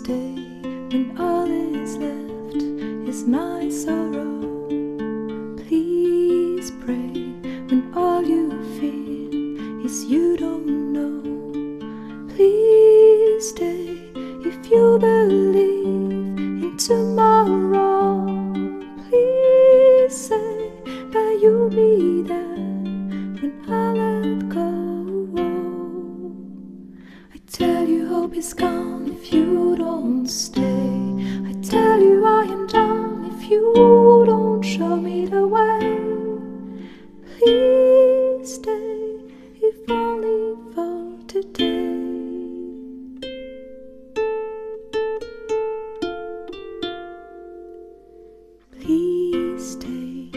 stay when all is left is my sorrow. Please pray when all you feel is you don't know. Please stay if you believe in tomorrow. Please say that you'll be there when I let go. I tell you hope is gone if you don't stay. I tell you I am done if you don't show me the way. Please stay if only for today. Please stay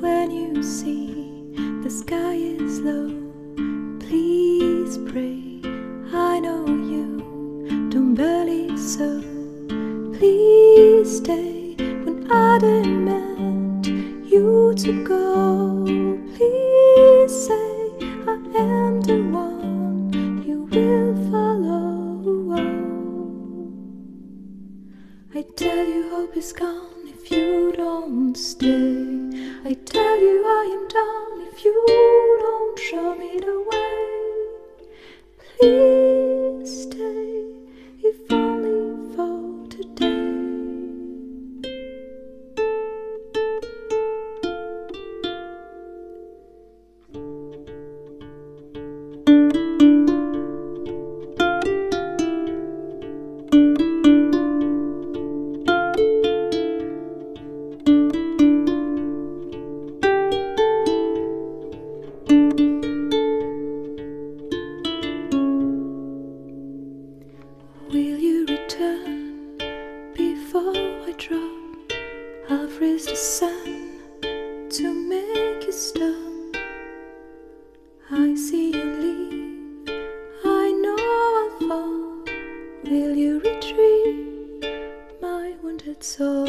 when you see the sky is low. Please pray, I know you don't believe so. Please stay when I demand you to go. Please say I am the one you will follow. I tell you hope is gone if you don't stay. I tell you I am done if you don't show me the way. Please stay if only for today. Will you return before I drop? I'll freeze the sun to make you stop. I see you leave, I know I'll fall. Will you retrieve my wounded soul?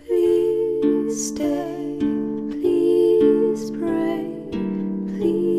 Please stay, please pray, please.